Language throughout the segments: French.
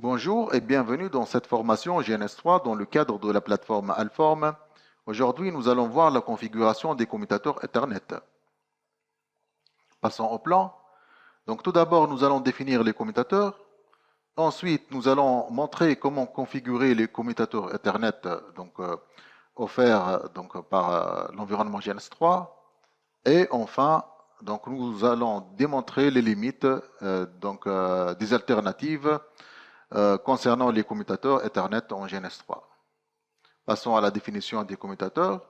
Bonjour et bienvenue dans cette formation GNS3 dans le cadre de la plateforme Alform. Aujourd'hui, nous allons voir la configuration des commutateurs Ethernet. Passons au plan. Donc tout d'abord, nous allons définir les commutateurs. Ensuite, nous allons montrer comment configurer les commutateurs Ethernet offerts par l'environnement GNS3. Et enfin, nous allons démontrer les limites des alternatives concernant les commutateurs Ethernet en GNS3. Passons à la définition des commutateurs.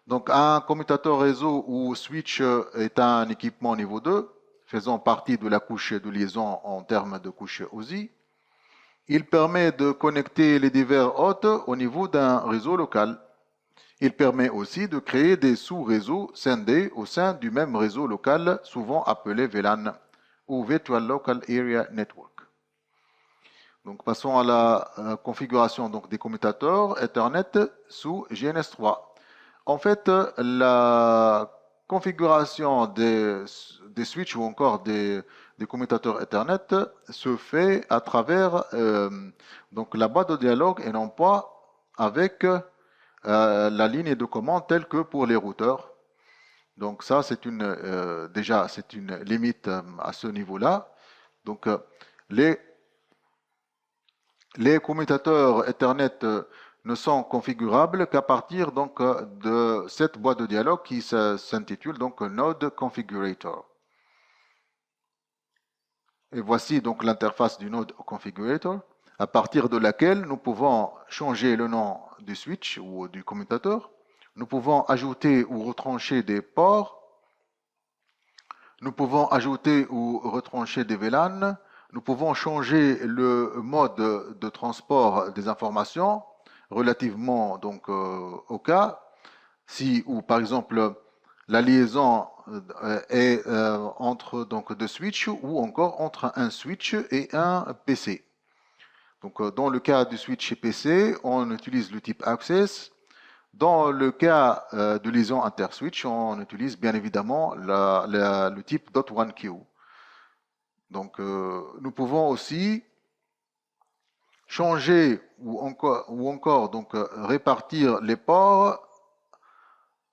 Donc, un commutateur réseau ou switch est un équipement niveau 2, faisant partie de la couche de liaison en termes de couche OSI. Il permet de connecter les divers hôtes au niveau d'un réseau local. Il permet aussi de créer des sous-réseaux scindés au sein du même réseau local, souvent appelé VLAN ou Virtual Local Area Network. Donc, passons à la configuration des commutateurs Ethernet sous GNS3. En fait, la configuration des switches ou encore des commutateurs Ethernet se fait à travers la boîte de dialogue et non pas avec la ligne de commande telle que pour les routeurs. Donc ça, déjà, c'est une limite à ce niveau-là. Donc les les commutateurs Ethernet ne sont configurables qu'à partir de cette boîte de dialogue qui s'intitule Node Configurator. Et voici donc l'interface du Node Configurator, à partir de laquelle nous pouvons changer le nom du switch ou du commutateur. Nous pouvons ajouter ou retrancher des ports. Nous pouvons ajouter ou retrancher des VLAN. Nous pouvons changer le mode de transport des informations relativement au cas si ou par exemple la liaison est entre deux switches ou encore entre un switch et un PC. Donc dans le cas du switch PC, on utilise le type Access. Dans le cas de liaison inter-switch, on utilise bien évidemment le type .1Q. Donc, nous pouvons aussi changer ou encore répartir les ports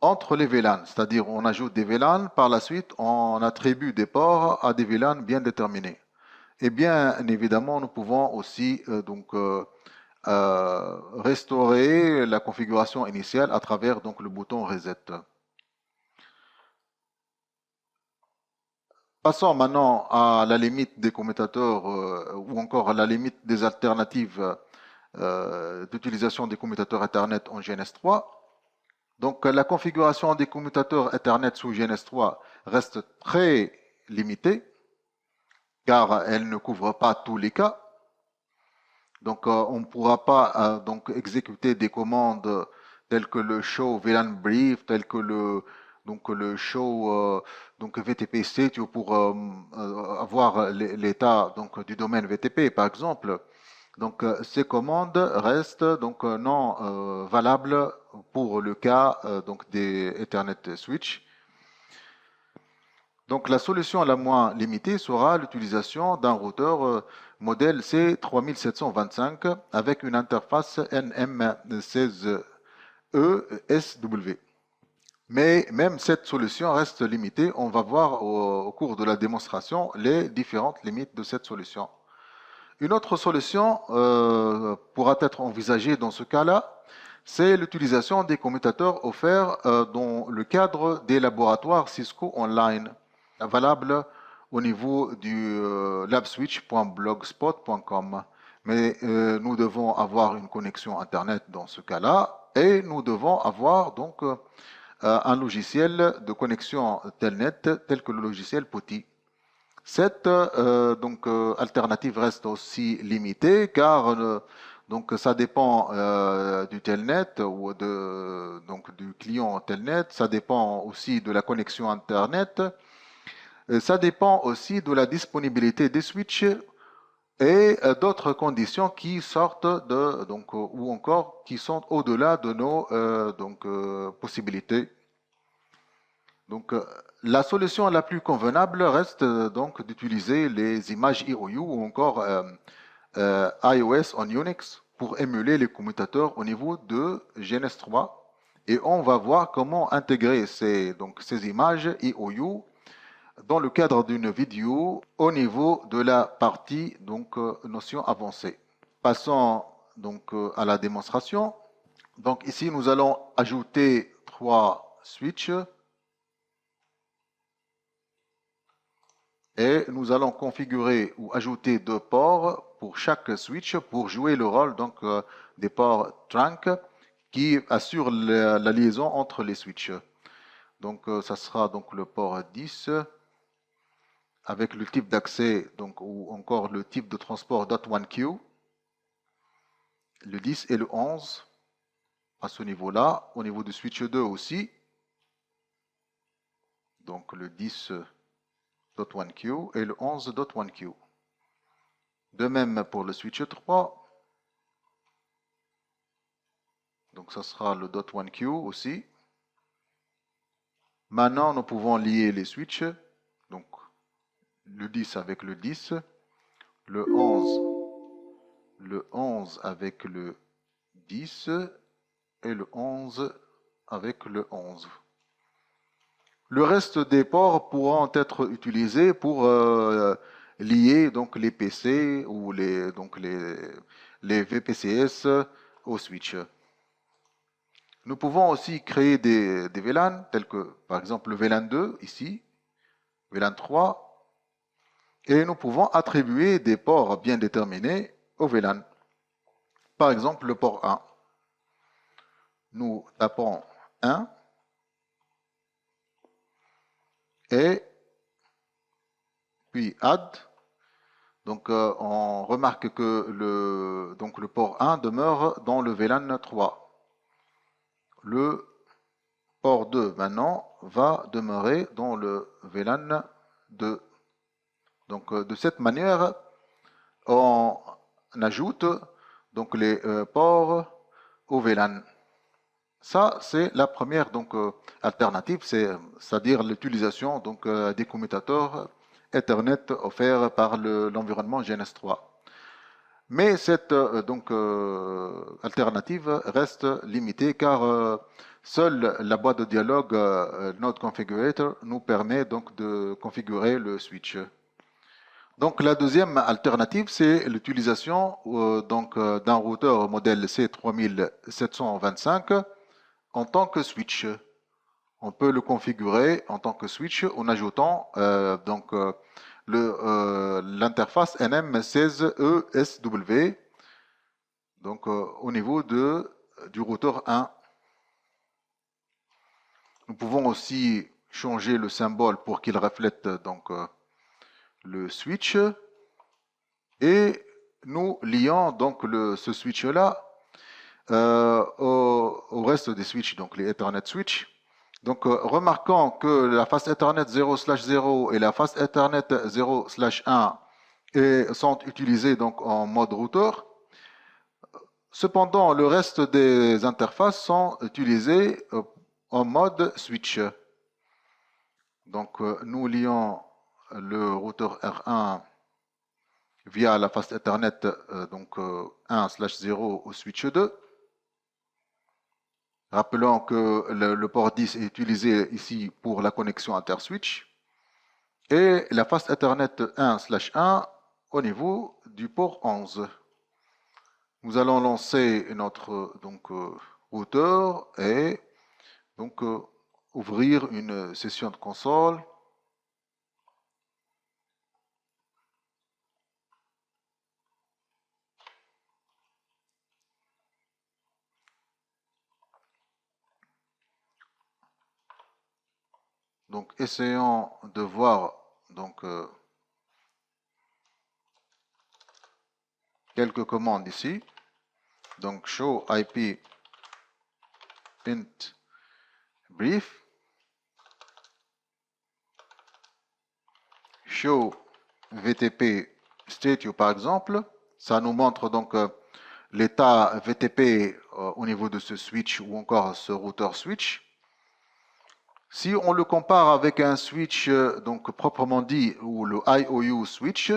entre les VLAN. C'est-à-dire, on ajoute des VLAN, par la suite, on attribue des ports à des VLAN bien déterminés. Et bien évidemment, nous pouvons aussi restaurer la configuration initiale à travers le bouton Reset. Passons maintenant à la limite des commutateurs ou encore à la limite des alternatives d'utilisation des commutateurs Ethernet en GNS3. Donc la configuration des commutateurs Ethernet sous GNS3 reste très limitée car elle ne couvre pas tous les cas. Donc on ne pourra pas exécuter des commandes telles que le show VLAN brief, telles que le show VTP state pour avoir l'état du domaine VTP par exemple. Donc ces commandes restent non valables pour le cas des Ethernet switch. Donc la solution la moins limitée sera l'utilisation d'un routeur modèle C3725 avec une interface NM16E-SW. Mais même cette solution reste limitée. On va voir au cours de la démonstration les différentes limites de cette solution. Une autre solution pourra être envisagée dans ce cas-là, c'est l'utilisation des commutateurs offerts dans le cadre des laboratoires Cisco Online, valables au niveau du labswitch.blogspot.com. Mais nous devons avoir une connexion Internet dans ce cas-là et nous devons avoir un logiciel de connexion Telnet tel que le logiciel PuTTY. Cette alternative reste aussi limitée car ça dépend du telnet ou du client telnet, ça dépend aussi de la connexion internet, ça dépend aussi de la disponibilité des switches et d'autres conditions qui sortent ou encore qui sont au-delà de nos possibilités. Donc, la solution la plus convenable reste donc d'utiliser les images IOU ou encore iOS en Unix pour émuler les commutateurs au niveau de GNS3. Et on va voir comment intégrer ces images IOU dans le cadre d'une vidéo au niveau de la partie notion avancée. Passons à la démonstration. Donc ici, nous allons ajouter 3 switches et nous allons configurer ou ajouter 2 ports pour chaque switch pour jouer le rôle des ports trunk qui assurent la liaison entre les switches. Donc ça sera le port 10 avec le type d'accès ou encore le type de transport .1Q, le 10 et le 11 à ce niveau-là, au niveau du switch 2 aussi, donc le 10.1Q et le 11.1Q. De même pour le switch 3, donc ça sera le .1Q aussi. Maintenant, nous pouvons lier les switches, donc le 10 avec le 10, le 11 avec le 10 et le 11 avec le 11. Le reste des ports pourront être utilisés pour lier les PC ou les VPCS au switch. Nous pouvons aussi créer des VLAN tels que par exemple le VLAN 2 ici, VLAN 3, et nous pouvons attribuer des ports bien déterminés au VLAN. Par exemple le port 1. Nous tapons 1 et puis add. Donc on remarque que le port 1 demeure dans le VLAN 3. Le port 2 maintenant va demeurer dans le VLAN 2. Donc de cette manière, on ajoute les ports au VLAN. Ça, c'est la première alternative, c'est-à-dire l'utilisation des commutateurs Ethernet offerts par l'environnement GNS3. Mais cette alternative reste limitée car seule la boîte de dialogue Node Configurator nous permet de configurer le switch. Donc la deuxième alternative, c'est l'utilisation d'un routeur modèle C3725 en tant que switch. On peut le configurer en tant que switch en ajoutant l'interface NM16ESW au niveau du routeur 1. Nous pouvons aussi changer le symbole pour qu'il reflète le switch et nous lions ce switch là au reste des switches, donc les Ethernet switch. Donc remarquons que la face Ethernet 0/0 et la face Ethernet 0/1 sont utilisées en mode routeur. Cependant, le reste des interfaces sont utilisées en mode switch. Donc nous lions le routeur R1 via la face Ethernet 1/0 au switch 2. Rappelons que le port 10 est utilisé ici pour la connexion interswitch et la face Ethernet 1/1 au niveau du port 11. Nous allons lancer notre routeur et ouvrir une session de console. Donc, essayons de voir quelques commandes ici. Donc, show IP int brief, show VTP statue par exemple. Ça nous montre l'état VTP au niveau de ce switch ou encore ce routeur switch. Si on le compare avec un switch proprement dit ou le IOU switch,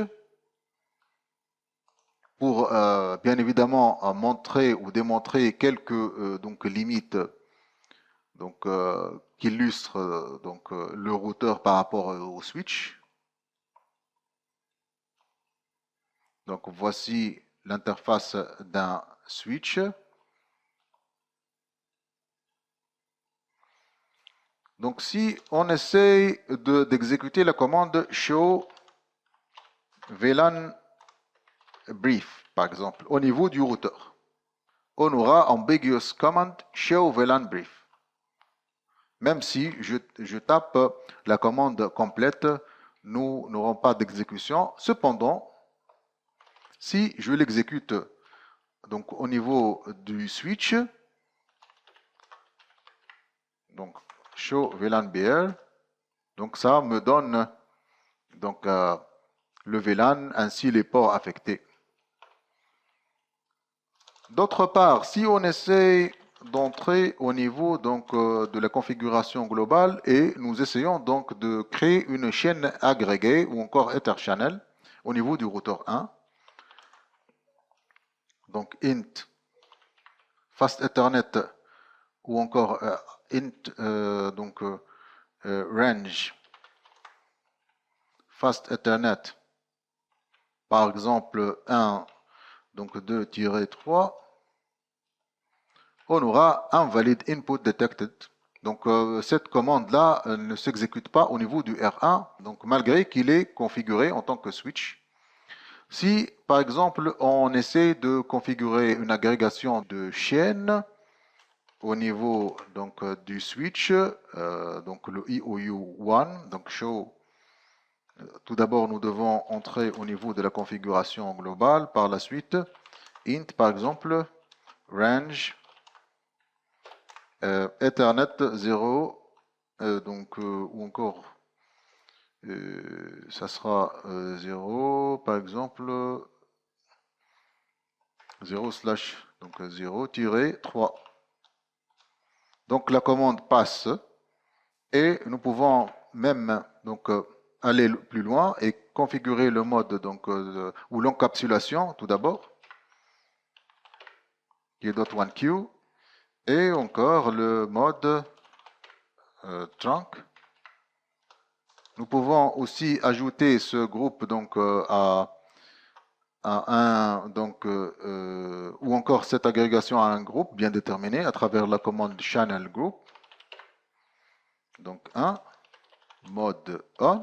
pour bien évidemment montrer ou démontrer quelques donc limites donc qui illustrent donc le routeur par rapport au switch. Donc voici l'interface d'un switch. Donc si on essaye d'exécuter la commande show VLAN brief, par exemple, au niveau du routeur, on aura ambiguous command show VLAN brief. Même si je tape la commande complète, nous n'aurons pas d'exécution. Cependant, si je l'exécute donc au niveau du switch, donc show VLAN BR, donc ça me donne donc le VLAN ainsi les ports affectés. D'autre part, si on essaie d'entrer au niveau donc de la configuration globale et nous essayons donc de créer une chaîne agrégée ou encore Etherchannel au niveau du routeur 1. Donc int fast Ethernet ou encore int donc range fast Ethernet, par exemple 1 donc 2-3, on aura un valid input detected. Donc cette commande-là ne s'exécute pas au niveau du R1, donc malgré qu'il est configuré en tant que switch. Si par exemple on essaie de configurer une agrégation de chaînes au niveau donc du switch, donc le IOU1, donc show. Tout d'abord, nous devons entrer au niveau de la configuration globale. Par la suite, int par exemple, range Ethernet 0, donc ou encore ça sera 0 par exemple 0 slash donc 0-3. Donc la commande passe et nous pouvons même donc aller plus loin et configurer le mode donc ou l'encapsulation tout d'abord qui est .1q et encore le mode trunk. Nous pouvons aussi ajouter ce groupe donc à un donc ou encore cette agrégation à un groupe bien déterminé à travers la commande channel group. Donc 1 mode on.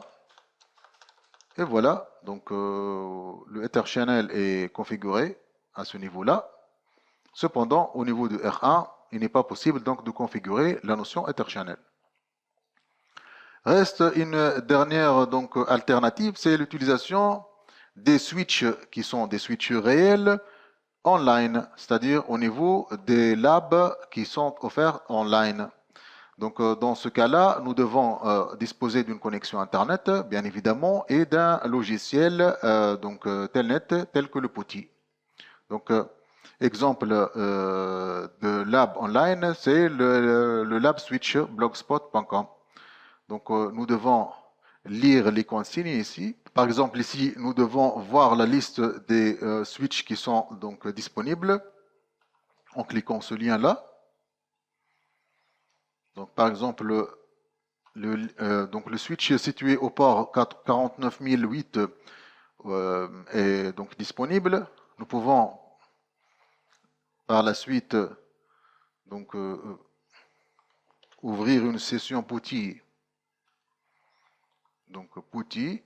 Et voilà, donc le Ether Channel est configuré à ce niveau-là. Cependant, au niveau du R1, il n'est pas possible donc de configurer la notion Ether Channel. Reste une dernière donc alternative, c'est l'utilisation des switches qui sont des switches réels online, c'est-à-dire au niveau des labs qui sont offerts online. Donc, dans ce cas-là, nous devons disposer d'une connexion Internet, bien évidemment, et d'un logiciel donc Telnet, tel que le PuTTY. Donc, exemple de lab online, c'est le lab switch blogspot.com. Donc, nous devons lire les consignes ici. Par exemple, ici, nous devons voir la liste des switches qui sont donc disponibles en cliquant ce lien-là. Donc, par exemple, donc le switch situé au port 49008 est donc disponible. Nous pouvons par la suite donc ouvrir une session PuTTY. Donc PuTTY.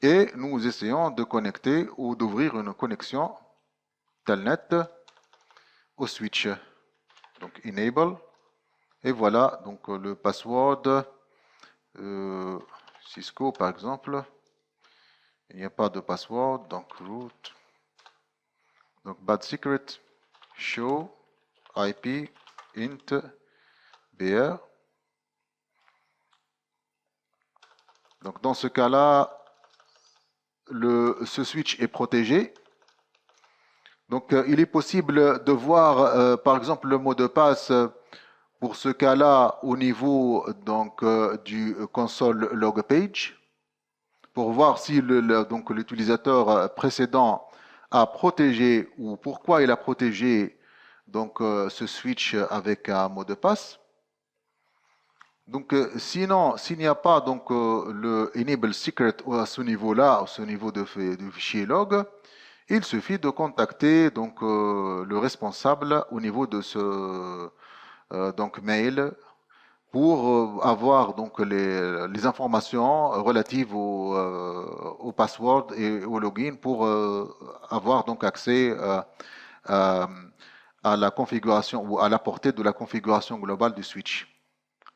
Et nous essayons de connecter ou d'ouvrir une connexion Telnet au switch. Donc enable. Et voilà donc le password Cisco par exemple. Il n'y a pas de password, donc root. Donc bad secret show IP int BR. Donc dans ce cas-là, ce switch est protégé. Donc il est possible de voir par exemple le mot de passe pour ce cas-là au niveau donc du console log page. pour voir si donc l'utilisateur précédent a protégé ou pourquoi il a protégé donc ce switch avec un mot de passe. Donc, sinon, s'il n'y a pas donc le enable secret à ce niveau-là, à ce niveau du fichier log, il suffit de contacter donc le responsable au niveau de ce donc mail pour avoir donc les informations relatives au password et au login pour avoir donc accès à, à la configuration ou à la portée de la configuration globale du switch.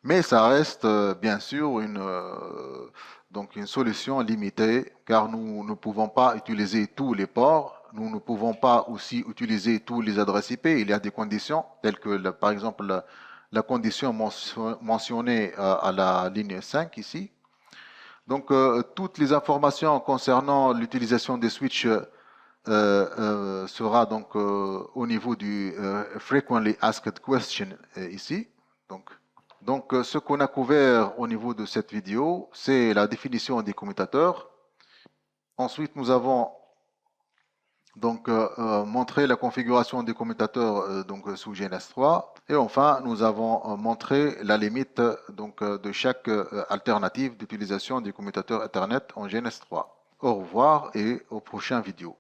Mais ça reste bien sûr donc une solution limitée car nous ne pouvons pas utiliser tous les ports, nous ne pouvons pas aussi utiliser tous les adresses IP. Il y a des conditions telles que par exemple la condition mentionnée à la ligne 5 ici. Donc toutes les informations concernant l'utilisation des switches sera donc au niveau du Frequently Asked Question ici. Donc, ce qu'on a couvert au niveau de cette vidéo, c'est la définition des commutateurs. Ensuite, nous avons donc montré la configuration des commutateurs donc sous GNS3. Et enfin, nous avons montré la limite donc de chaque alternative d'utilisation des commutateurs Ethernet en GNS3. Au revoir et aux prochaines vidéos.